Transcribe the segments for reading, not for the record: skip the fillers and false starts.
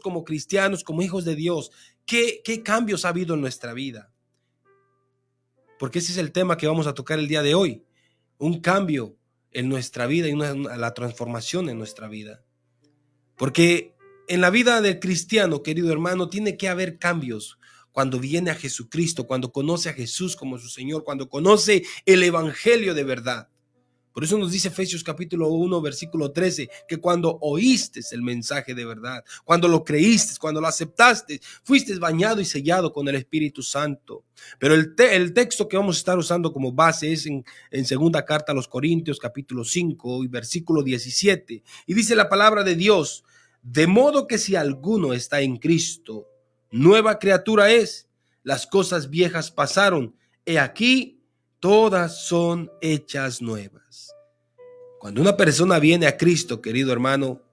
como cristianos, como hijos de Dios, ¿qué cambios ha habido en nuestra vida? Porque ese es el tema que vamos a tocar el día de hoy. Un cambio en nuestra vida y la transformación en nuestra vida. Porque en la vida del cristiano, querido hermano, tiene que haber cambios cuando viene a Jesucristo, cuando conoce a Jesús como su Señor, cuando conoce el evangelio de verdad. Por eso nos dice Efesios capítulo 1, versículo 13, que cuando oíste el mensaje de verdad, cuando lo creíste, cuando lo aceptaste, fuiste bañado y sellado con el Espíritu Santo. Pero el texto que vamos a estar usando como base es en segunda carta a los Corintios capítulo 5 y versículo 17. Y dice la palabra de Dios: de modo que si alguno está en Cristo, nueva criatura es, las cosas viejas pasaron, he aquí, todas son hechas nuevas. Cuando una persona viene a Cristo, querido hermano,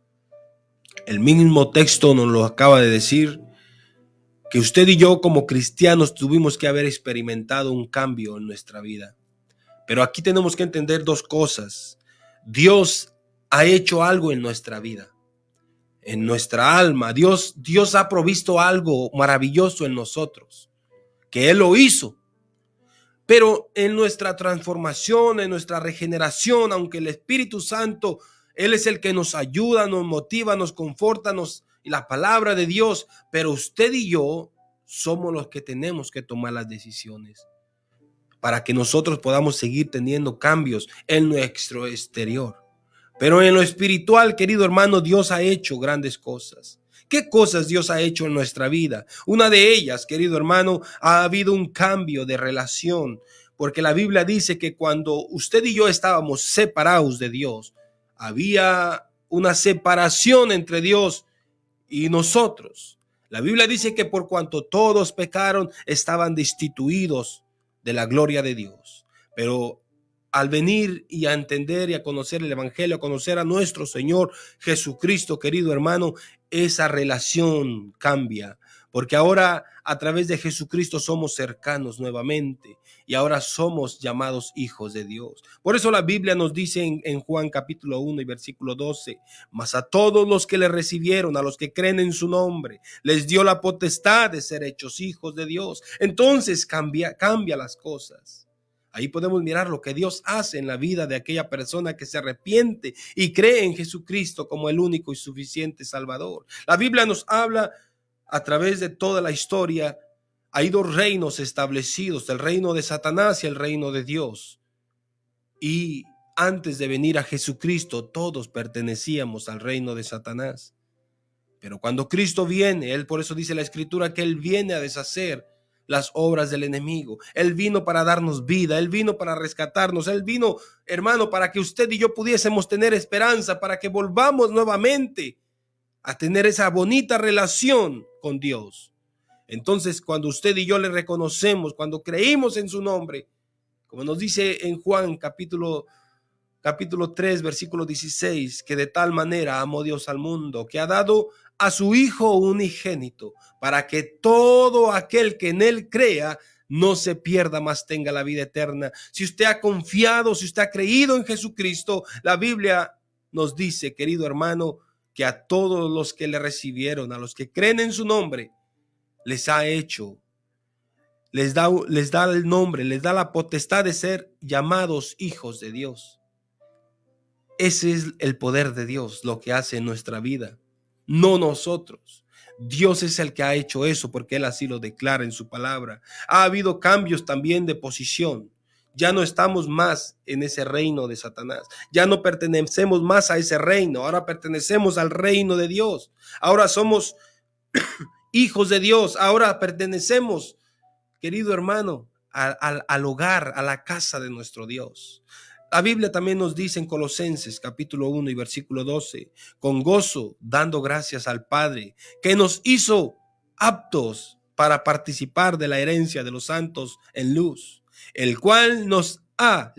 el mismo texto nos lo acaba de decir, que usted y yo como cristianos tuvimos que haber experimentado un cambio en nuestra vida. Pero aquí tenemos que entender dos cosas. Dios ha hecho algo en nuestra vida, en nuestra alma. Dios ha provisto algo maravilloso en nosotros, que Él lo hizo. Pero en nuestra transformación, en nuestra regeneración, aunque el Espíritu Santo, Él es el que nos ayuda, nos motiva, nos conforta, y la palabra de Dios, pero usted y yo somos los que tenemos que tomar las decisiones para que nosotros podamos seguir teniendo cambios en nuestro exterior. Pero en lo espiritual, querido hermano, Dios ha hecho grandes cosas. ¿Qué cosas Dios ha hecho en nuestra vida? Una de ellas, querido hermano, ha habido un cambio de relación, porque la Biblia dice que cuando usted y yo estábamos separados de Dios, había una separación entre Dios y nosotros. La Biblia dice que por cuanto todos pecaron, estaban destituidos de la gloria de Dios. Pero al venir y a entender y a conocer el evangelio, a conocer a nuestro Señor Jesucristo, querido hermano, esa relación cambia, porque ahora a través de Jesucristo somos cercanos nuevamente y ahora somos llamados hijos de Dios. Por eso la Biblia nos dice en Juan capítulo 1 y versículo 12, mas a todos los que le recibieron, a los que creen en su nombre, les dio la potestad de ser hechos hijos de Dios. Entonces cambia las cosas. Ahí podemos mirar lo que Dios hace en la vida de aquella persona que se arrepiente y cree en Jesucristo como el único y suficiente Salvador. La Biblia nos habla a través de toda la historia. Hay dos reinos establecidos, el reino de Satanás y el reino de Dios. Y antes de venir a Jesucristo, todos pertenecíamos al reino de Satanás. Pero cuando Cristo viene, Él, por eso dice la Escritura, que Él viene a deshacer las obras del enemigo. Él vino para darnos vida, Él vino para rescatarnos, Él vino, hermano, para que usted y yo pudiésemos tener esperanza, para que volvamos nuevamente a tener esa bonita relación con Dios. Entonces, cuando usted y yo le reconocemos, cuando creímos en su nombre, como nos dice en Juan capítulo 3, versículo 16, que de tal manera amó Dios al mundo, que ha dado a su Hijo unigénito, para que todo aquel que en Él crea no se pierda, mas tenga la vida eterna. Si usted ha confiado, si usted ha creído en Jesucristo, la Biblia nos dice, querido hermano, que a todos los que le recibieron, a los que creen en su nombre, les ha hecho, les da el nombre, les da la potestad de ser llamados hijos de Dios. Ese es el poder de Dios, lo que hace en nuestra vida, no nosotros. Dios es el que ha hecho eso porque Él así lo declara en su palabra. Ha habido cambios también de posición. Ya no estamos más en ese reino de Satanás. Ya no pertenecemos más a ese reino. Ahora pertenecemos al reino de Dios. Ahora somos hijos de Dios. Ahora pertenecemos, querido hermano, al hogar, a la casa de nuestro Dios. La Biblia también nos dice en Colosenses capítulo 1 y versículo 12, con gozo dando gracias al Padre que nos hizo aptos para participar de la herencia de los santos en luz, el cual nos ha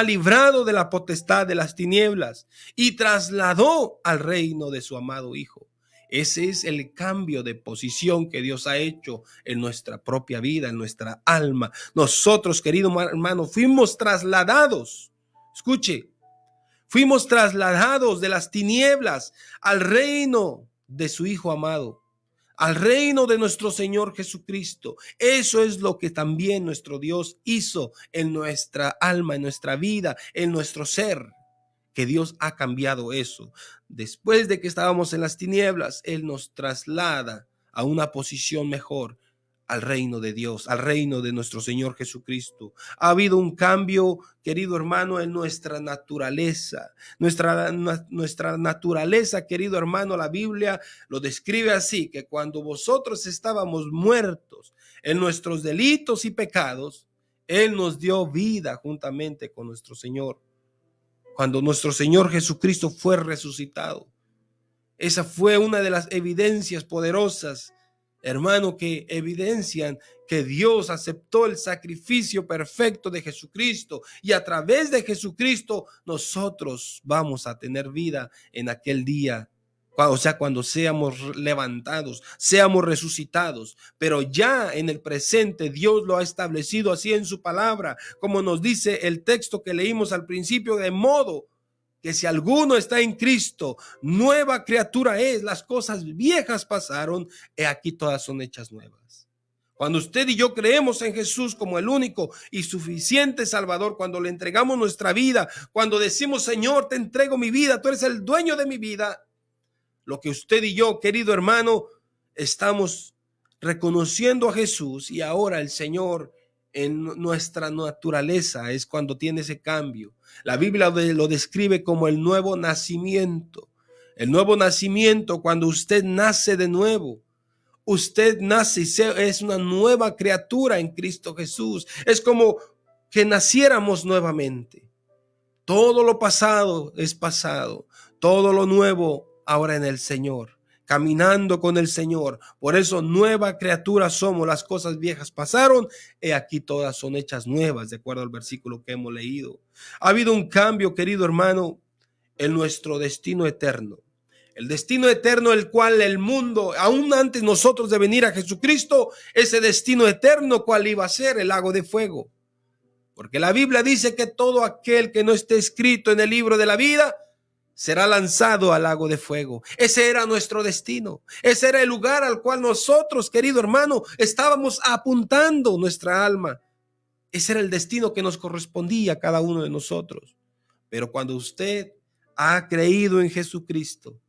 librado de la potestad de las tinieblas y trasladó al reino de su amado Hijo. Ese es el cambio de posición que Dios ha hecho en nuestra propia vida, en nuestra alma. Nosotros, querido hermano, fuimos trasladados. Escuche, fuimos trasladados de las tinieblas al reino de su Hijo amado, al reino de nuestro Señor Jesucristo. Eso es lo que también nuestro Dios hizo en nuestra alma, en nuestra vida, en nuestro ser, que Dios ha cambiado eso. Después de que estábamos en las tinieblas, Él nos traslada a una posición mejor, al reino de Dios, al reino de nuestro Señor Jesucristo. Ha habido un cambio, querido hermano, en nuestra naturaleza. Nuestra naturaleza, querido hermano, la Biblia lo describe así, que cuando vosotros estábamos muertos en nuestros delitos y pecados, Él nos dio vida juntamente con nuestro Señor. Cuando nuestro Señor Jesucristo fue resucitado. Esa fue una de las evidencias poderosas, hermano, que evidencian que Dios aceptó el sacrificio perfecto de Jesucristo, y a través de Jesucristo nosotros vamos a tener vida en aquel día. O sea, cuando seamos levantados, seamos resucitados. Pero ya en el presente Dios lo ha establecido así en su palabra, como nos dice el texto que leímos al principio, de modo que si alguno está en Cristo, nueva criatura es. Las cosas viejas pasaron, he aquí todas son hechas nuevas. Cuando usted y yo creemos en Jesús como el único y suficiente Salvador, cuando le entregamos nuestra vida, cuando decimos: Señor, te entrego mi vida, tú eres el dueño de mi vida, lo que usted y yo, querido hermano, estamos reconociendo a Jesús, y ahora el Señor en nuestra naturaleza es cuando tiene ese cambio. La Biblia lo describe como el nuevo nacimiento. El nuevo nacimiento, cuando usted nace de nuevo. Usted nace y es una nueva criatura en Cristo Jesús. Es como que naciéramos nuevamente. Todo lo pasado es pasado. Todo lo nuevo ahora en el Señor, caminando con el Señor. Por eso nueva criatura somos. Las cosas viejas pasaron, he aquí todas son hechas nuevas, de acuerdo al versículo que hemos leído. Ha habido un cambio, querido hermano, en nuestro destino eterno. El destino eterno, el cual el mundo, aún antes nosotros de venir a Jesucristo, ese destino eterno, ¿cuál iba a ser? El lago de fuego. Porque la Biblia dice que todo aquel que no esté escrito en el libro de la vida será lanzado al lago de fuego. Ese era nuestro destino. Ese era el lugar al cual nosotros, querido hermano, estábamos apuntando nuestra alma. Ese era el destino que nos correspondía a cada uno de nosotros. Pero cuando usted ha creído en Jesucristo,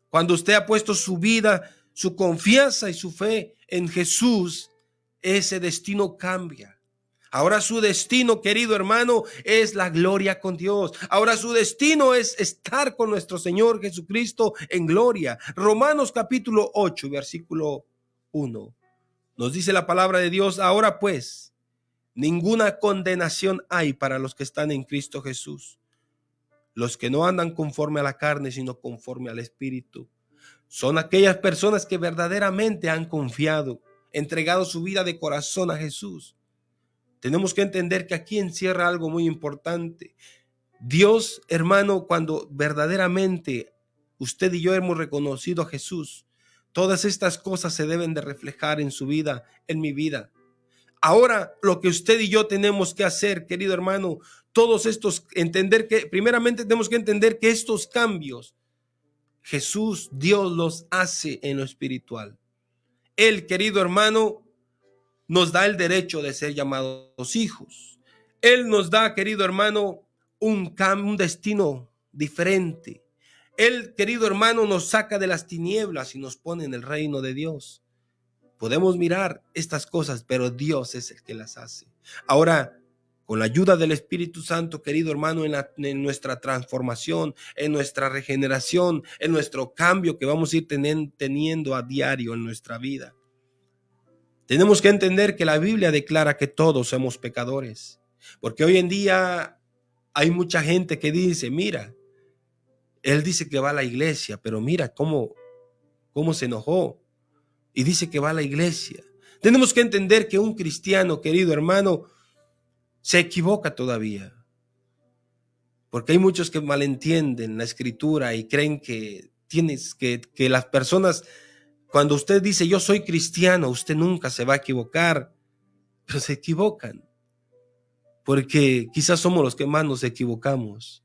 cuando usted ha puesto su vida, su confianza y su fe en Jesús, ese destino cambia. Ahora su destino, querido hermano, es la gloria con Dios. Ahora su destino es estar con nuestro Señor Jesucristo en gloria. Romanos capítulo 8, versículo 1. Nos dice la palabra de Dios: ahora pues, ninguna condenación hay para los que están en Cristo Jesús, los que no andan conforme a la carne, sino conforme al Espíritu. Son aquellas personas que verdaderamente han confiado, entregado su vida de corazón a Jesús. Tenemos que entender que aquí encierra algo muy importante. Dios, hermano, cuando verdaderamente usted y yo hemos reconocido a Jesús, todas estas cosas se deben de reflejar en su vida, en mi vida. Ahora, lo que usted y yo tenemos que hacer, querido hermano, todos estos, entender que, primeramente tenemos que entender que estos cambios, Jesús, Dios los hace en lo espiritual. Él, querido hermano, nos da el derecho de ser llamados hijos. Él nos da, querido hermano, un destino diferente. Él, querido hermano, nos saca de las tinieblas y nos pone en el reino de Dios. Podemos mirar estas cosas, pero Dios es el que las hace. Ahora, con la ayuda del Espíritu Santo, querido hermano, en nuestra transformación, en nuestra regeneración, en nuestro cambio que vamos a ir teniendo a diario en nuestra vida, tenemos que entender que la Biblia declara que todos somos pecadores. Porque hoy en día hay mucha gente que dice: mira, él dice que va a la iglesia, pero mira cómo se enojó. Y dice que va a la iglesia. Tenemos que entender que un cristiano, querido hermano, se equivoca todavía. Porque hay muchos que malentienden la escritura y creen que que las personas, cuando usted dice yo soy cristiano, usted nunca se va a equivocar. Pero se equivocan. Porque quizás somos los que más nos equivocamos.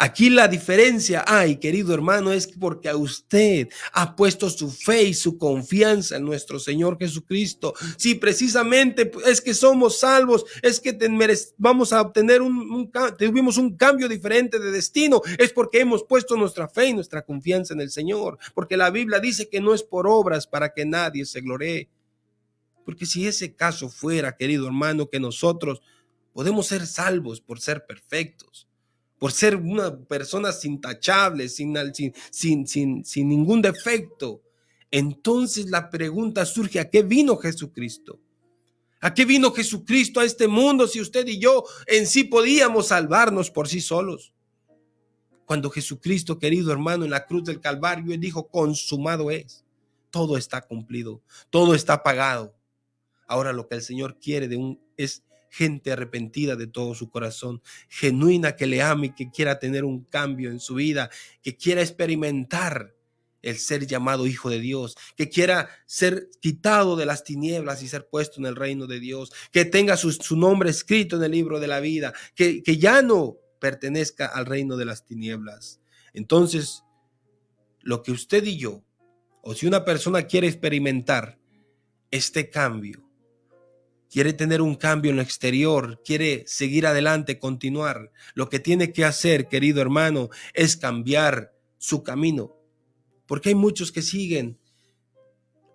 Aquí la diferencia hay, querido hermano, es porque a usted ha puesto su fe y su confianza en nuestro Señor Jesucristo. Si precisamente es que somos salvos, es que vamos a obtener tuvimos un cambio diferente de destino, es porque hemos puesto nuestra fe y nuestra confianza en el Señor. Porque la Biblia dice que no es por obras para que nadie se gloree. Porque si ese caso fuera, querido hermano, que nosotros podemos ser salvos por ser perfectos, por ser una persona intachable, sin ningún defecto, entonces la pregunta surge: ¿a qué vino Jesucristo? ¿A qué vino Jesucristo a este mundo si usted y yo en sí podíamos salvarnos por sí solos? Cuando Jesucristo, querido hermano, en la cruz del Calvario, él dijo: consumado es, todo está cumplido, todo está pagado. Ahora lo que el Señor quiere es gente arrepentida de todo su corazón, genuina, que le ame y que quiera tener un cambio en su vida, que quiera experimentar el ser llamado hijo de Dios, que quiera ser quitado de las tinieblas y ser puesto en el reino de Dios, que tenga su nombre escrito en el libro de la vida, que ya no pertenezca al reino de las tinieblas. Entonces, lo que usted y yo, o si una persona quiere experimentar este cambio, quiere tener un cambio en lo exterior, quiere seguir adelante, continuar, lo que tiene que hacer, querido hermano, es cambiar su camino. Porque hay muchos que siguen,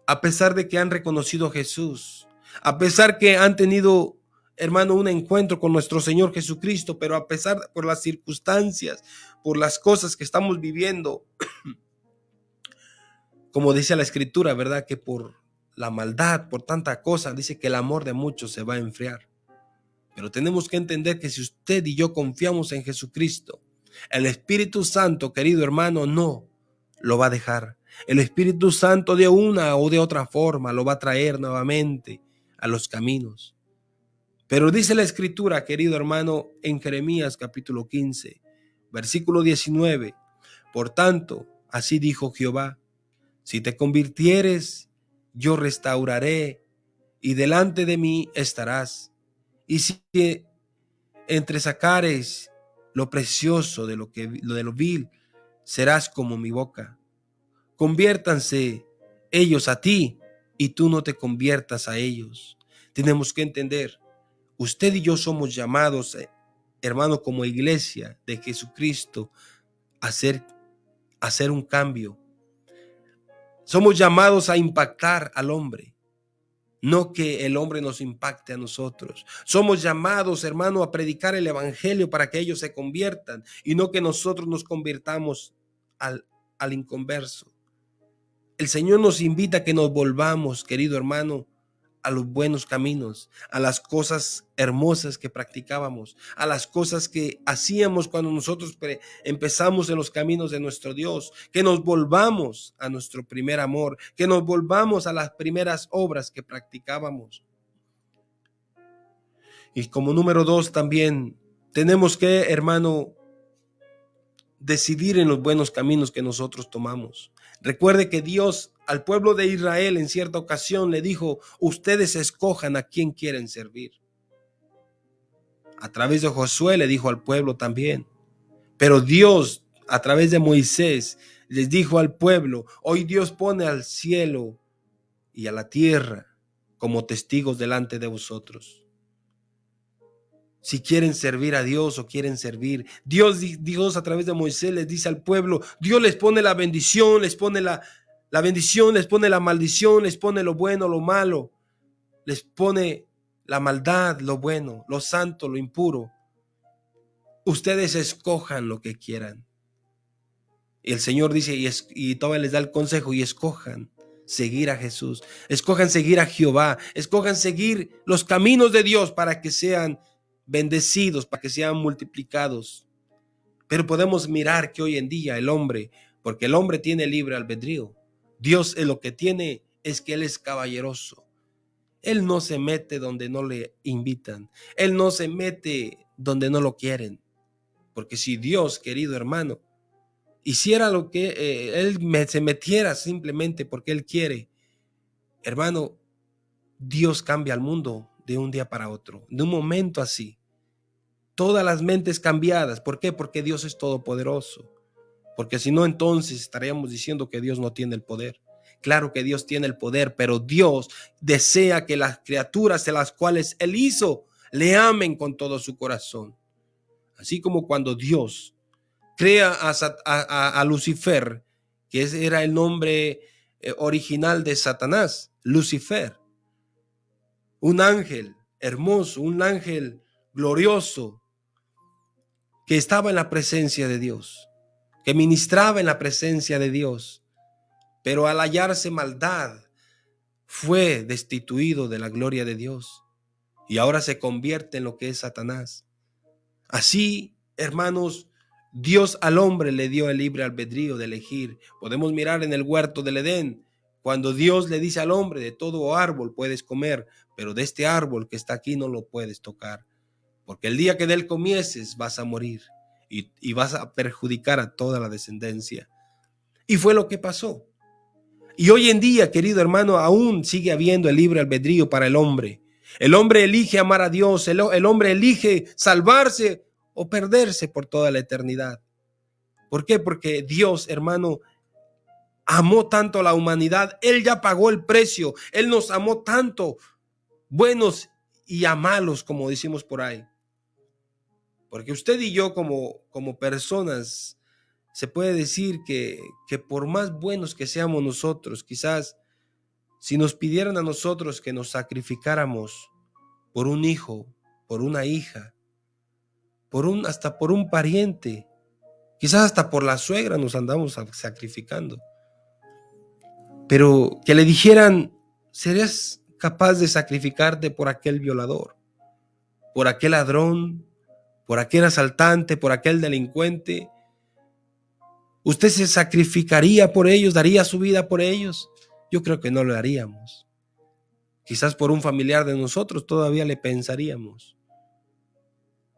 a pesar de que han reconocido a Jesús, a pesar que han tenido, hermano, un encuentro con nuestro Señor Jesucristo, pero a pesar por las circunstancias, por las cosas que estamos viviendo, como dice la Escritura, ¿verdad? Que por la maldad, por tanta cosa, dice que el amor de muchos se va a enfriar. Pero tenemos que entender que si usted y yo confiamos en Jesucristo, el Espíritu Santo, querido hermano, no lo va a dejar. El Espíritu Santo de una o de otra forma lo va a traer nuevamente a los caminos. Pero dice la Escritura, querido hermano, en Jeremías capítulo 15, versículo 19, por tanto, así dijo Jehová: si te convirtieres, yo restauraré y delante de mí estarás. Y si entresacares lo precioso de lo vil, serás como mi boca. Conviértanse ellos a ti y tú no te conviertas a ellos. Tenemos que entender, usted y yo somos llamados, hermano, como iglesia de Jesucristo, a hacer un cambio. Somos llamados a impactar al hombre, no que el hombre nos impacte a nosotros. Somos llamados, hermano, a predicar el evangelio para que ellos se conviertan y no que nosotros nos convirtamos al inconverso. El Señor nos invita a que nos volvamos, querido hermano, a los buenos caminos, a las cosas hermosas que practicábamos, a las cosas que hacíamos cuando nosotros empezamos en los caminos de nuestro Dios, que nos volvamos a nuestro primer amor, que nos volvamos a las primeras obras que practicábamos. Y como número 2 también tenemos que, hermano, decidir en los buenos caminos que nosotros tomamos. Recuerde que Dios al pueblo de Israel en cierta ocasión le dijo: ustedes escojan a quién quieren servir. A través de Josué le dijo al pueblo también. Pero Dios, a través de Moisés, les dijo al pueblo: hoy Dios pone al cielo y a la tierra como testigos delante de vosotros. Si quieren servir a Dios o quieren servir, Dios a través de Moisés les dice al pueblo, Dios les pone la bendición, les pone la bendición, les pone la maldición, les pone lo bueno, lo malo, les pone la maldad, lo bueno, lo santo, lo impuro. Ustedes escojan lo que quieran. Y el Señor dice, y todavía les da el consejo: y escojan seguir a Jesús, escojan seguir a Jehová, escojan seguir los caminos de Dios para que sean bendecidos, para que sean multiplicados. Pero podemos mirar que hoy en día el hombre, porque el hombre tiene libre albedrío, Dios lo que tiene es que Él es caballeroso. Él no se mete donde no le invitan, Él no se mete donde no lo quieren. Porque si Dios, querido hermano, hiciera lo que Él se metiera simplemente porque Él quiere, hermano, Dios cambia al mundo de un día para otro, de un momento así. todas las mentes cambiadas. ¿Por qué? Porque Dios es todopoderoso. Porque si no, entonces estaríamos diciendo que Dios no tiene el poder. Claro que Dios tiene el poder, pero Dios desea que las criaturas de las cuales Él hizo le amen con todo su corazón. Así como cuando Dios crea a Lucifer, que ese era el nombre original de Satanás, Lucifer, un ángel hermoso, un ángel glorioso, que estaba en la presencia de Dios, que ministraba en la presencia de Dios, pero al hallarse maldad fue destituido de la gloria de Dios y ahora se convierte en lo que es Satanás. Así, hermanos, Dios al hombre le dio el libre albedrío de elegir. Podemos mirar en el huerto del Edén, cuando Dios le dice al hombre: de todo árbol puedes comer, pero de este árbol que está aquí no lo puedes tocar, porque el día que de él comieses vas a morir y vas a perjudicar a toda la descendencia. Y fue lo que pasó. Y hoy en día, querido hermano, aún sigue habiendo el libre albedrío para el hombre. El hombre elige amar a Dios, el hombre elige salvarse o perderse por toda la eternidad. ¿Por qué? Porque Dios, hermano, amó tanto a la humanidad. Él ya pagó el precio. Él nos amó tanto, buenos y a malos, como decimos por ahí. Porque usted y yo como personas, se puede decir que por más buenos que seamos nosotros, quizás si nos pidieran a nosotros que nos sacrificáramos por un hijo, por una hija, hasta por un pariente, quizás hasta por la suegra nos andamos sacrificando. Pero que le dijeran: ¿serías capaz de sacrificarte por aquel violador, por aquel ladrón, por aquel asaltante, por aquel delincuente? ¿Usted se sacrificaría por ellos, daría su vida por ellos? Yo creo que no lo haríamos. Quizás por un familiar de nosotros todavía le pensaríamos.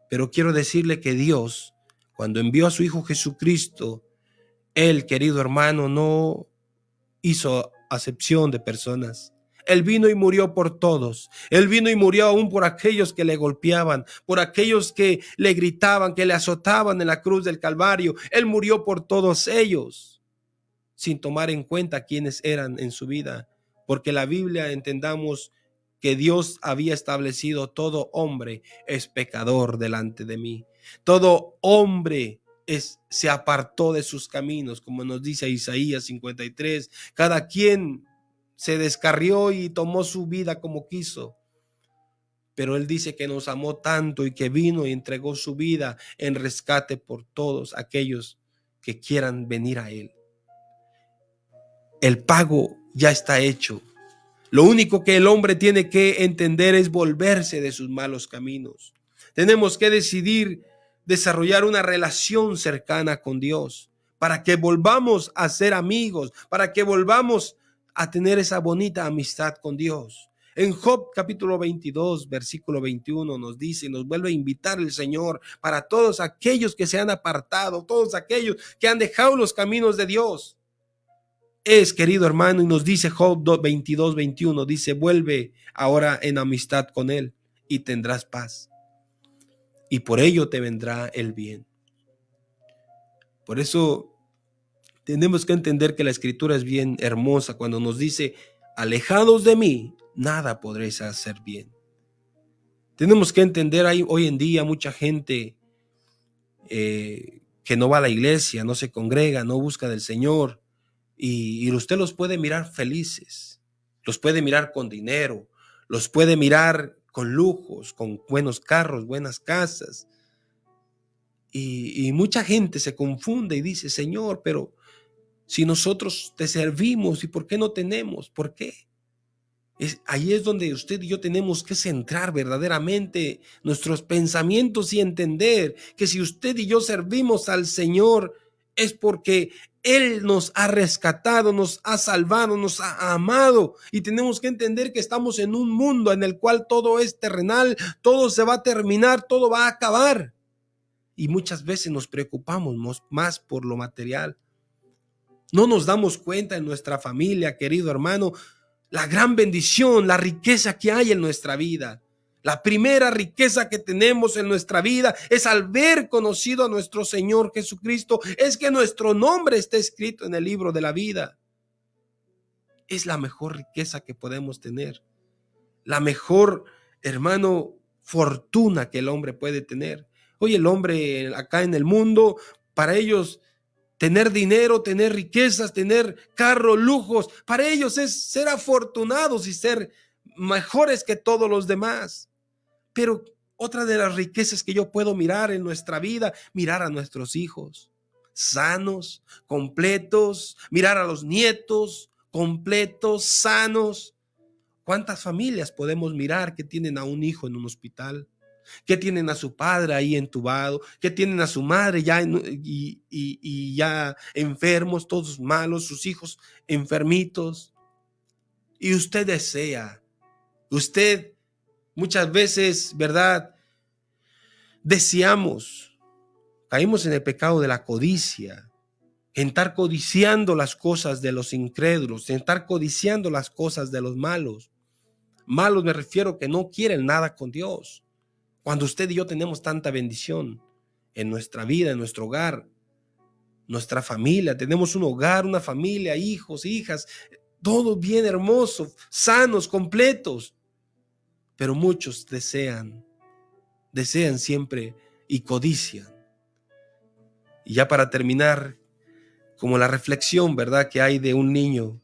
Pero quiero decirle que Dios, cuando envió a su Hijo Jesucristo, Él, querido hermano, no hizo acepción de personas. Él vino y murió por todos. Él vino y murió aún por aquellos que le golpeaban, por aquellos que le gritaban, que le azotaban en la cruz del Calvario. Él murió por todos ellos, sin tomar en cuenta quiénes eran en su vida. Porque la Biblia, entendamos que Dios había establecido: todo hombre es pecador delante de mí. Todo hombre se apartó de sus caminos, como nos dice Isaías 53. Cada quien se descarrió y tomó su vida como quiso. Pero Él dice que nos amó tanto y que vino y entregó su vida en rescate por todos aquellos que quieran venir a Él. El pago ya está hecho. Lo único que el hombre tiene que entender es volverse de sus malos caminos. Tenemos que decidir desarrollar una relación cercana con Dios para que volvamos a ser amigos, para que volvamos a tener esa bonita amistad con Dios. En Job capítulo 22, versículo 21 nos dice, nos vuelve a invitar el Señor para todos aquellos que se han apartado, todos aquellos que han dejado los caminos de Dios. Querido hermano, y nos dice Job 22, 21, dice: vuelve ahora en amistad con Él y tendrás paz, y por ello te vendrá el bien. Por eso tenemos que entender que la Escritura es bien hermosa cuando nos dice: alejados de mí, nada podréis hacer bien. Tenemos que entender, hay hoy en día mucha gente que no va a la iglesia, no se congrega, no busca del Señor. Y usted los puede mirar felices, los puede mirar con dinero, los puede mirar con lujos, con buenos carros, buenas casas. Y mucha gente se confunde y dice: Señor, pero si nosotros te servimos, ¿y por qué no tenemos? ¿Por qué? Ahí es donde usted y yo tenemos que centrar verdaderamente nuestros pensamientos y entender que si usted y yo servimos al Señor es porque Él nos ha rescatado, nos ha salvado, nos ha amado, y tenemos que entender que estamos en un mundo en el cual todo es terrenal, todo se va a terminar, todo va a acabar, y muchas veces nos preocupamos más por lo material. No nos damos cuenta en nuestra familia, querido hermano, la gran bendición, la riqueza que hay en nuestra vida. La primera riqueza que tenemos en nuestra vida es haber conocido a nuestro Señor Jesucristo, es que nuestro nombre esté escrito en el libro de la vida. Es la mejor riqueza que podemos tener, la mejor, hermano, fortuna que el hombre puede tener. Hoy el hombre acá en el mundo, para ellos tener dinero, tener riquezas, tener carros, lujos, para ellos es ser afortunados y ser mejores que todos los demás. Pero otra de las riquezas que yo puedo mirar en nuestra vida, mirar a nuestros hijos sanos, completos, mirar a los nietos completos, sanos. ¿Cuántas familias podemos mirar que tienen a un hijo en un hospital? Que tienen a su padre ahí entubado, que tienen a su madre ya ya enfermos, todos malos, sus hijos enfermitos. Y usted desea, usted muchas veces, ¿verdad? Deseamos, caímos en el pecado de la codicia, en estar codiciando las cosas de los incrédulos, en estar codiciando las cosas de los malos. Malos me refiero que no quieren nada con Dios. Cuando usted y yo tenemos tanta bendición en nuestra vida, en nuestro hogar, nuestra familia, tenemos un hogar, una familia, hijos, hijas, todo bien hermoso, sanos, completos. Pero muchos desean siempre y codician. Y ya para terminar, como la reflexión, ¿verdad?, que hay de un niño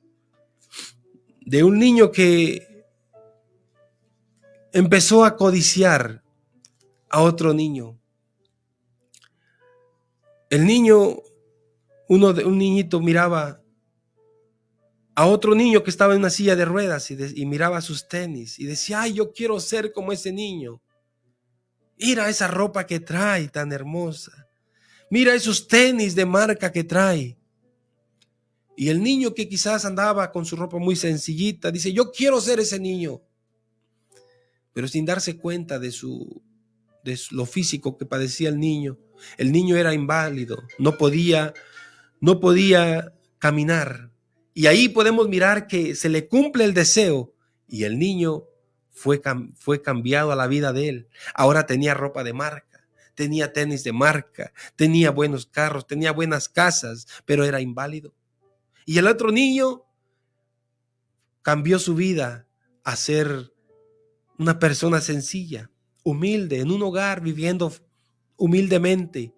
que empezó a codiciar a otro niño. El niño, un niñito miraba a otro niño que estaba en una silla de ruedas y miraba sus tenis y decía, ay, yo quiero ser como ese niño. Mira esa ropa que trae tan hermosa. Mira esos tenis de marca que trae. Y el niño que quizás andaba con su ropa muy sencillita, dice, yo quiero ser ese niño. Pero sin darse cuenta de lo físico que padecía el niño era inválido, no podía caminar. Y ahí podemos mirar que se le cumple el deseo y el niño fue cambiado a la vida de él. Ahora tenía ropa de marca, tenía tenis de marca, tenía buenos carros, tenía buenas casas, pero era inválido. Y el otro niño cambió su vida a ser una persona sencilla, humilde, en un hogar viviendo humildemente.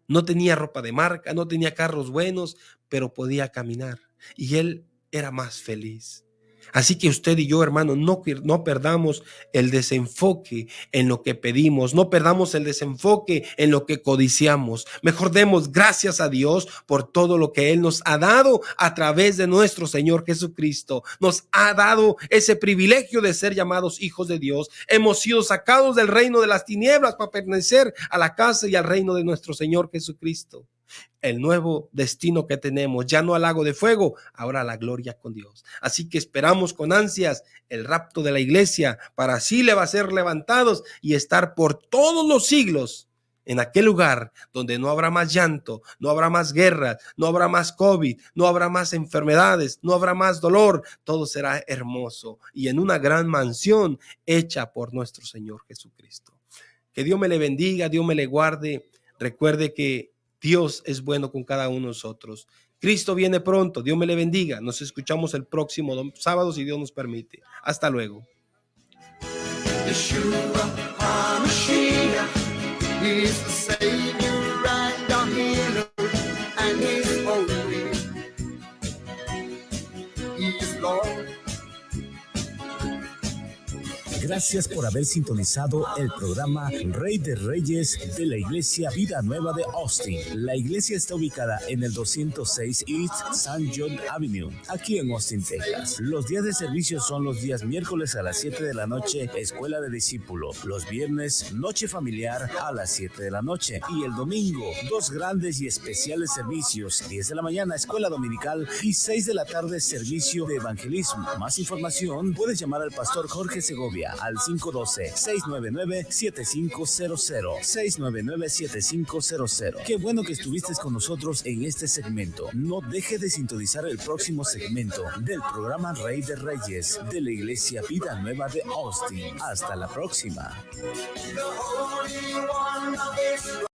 No tenía ropa de marca, no tenía carros buenos, pero podía caminar y él era más feliz. Así que usted y yo, hermano, no perdamos el desenfoque en lo que pedimos, no perdamos el desenfoque en lo que codiciamos. Mejor demos gracias a Dios por todo lo que Él nos ha dado a través de nuestro Señor Jesucristo. Nos ha dado ese privilegio de ser llamados hijos de Dios. Hemos sido sacados del reino de las tinieblas para pertenecer a la casa y al reino de nuestro Señor Jesucristo. El nuevo destino que tenemos, ya no al lago de fuego, ahora a la gloria con Dios. Así que esperamos con ansias el rapto de la iglesia para así ser levantados y estar por todos los siglos en aquel lugar donde no habrá más llanto, no habrá más guerras, no habrá más COVID, no habrá más enfermedades, no habrá más dolor. Todo será hermoso y en una gran mansión hecha por nuestro Señor Jesucristo. Que Dios me le bendiga, Dios me le guarde. Recuerde que Dios es bueno con cada uno de nosotros. Cristo viene pronto. Dios me le bendiga. Nos escuchamos el próximo sábado si Dios nos permite. Hasta luego. Gracias por haber sintonizado el programa Rey de Reyes de la Iglesia Vida Nueva de Austin. La iglesia está ubicada en el 206 East St. John Avenue, aquí en Austin, Texas. Los días de servicio son los días miércoles a las 7 de la noche, escuela de discípulo. Los viernes, noche familiar a las 7 de la noche. Y el domingo, dos grandes y especiales servicios. 10 de la mañana, escuela dominical y 6 de la tarde, servicio de evangelismo. Más información, puedes llamar al pastor Jorge Segovia línea al 512-699-7500. 699-7500. Qué bueno que estuviste con nosotros en este segmento. No deje de sintonizar el próximo segmento del programa Rey de Reyes de la Iglesia Vida Nueva de Austin. Hasta la próxima.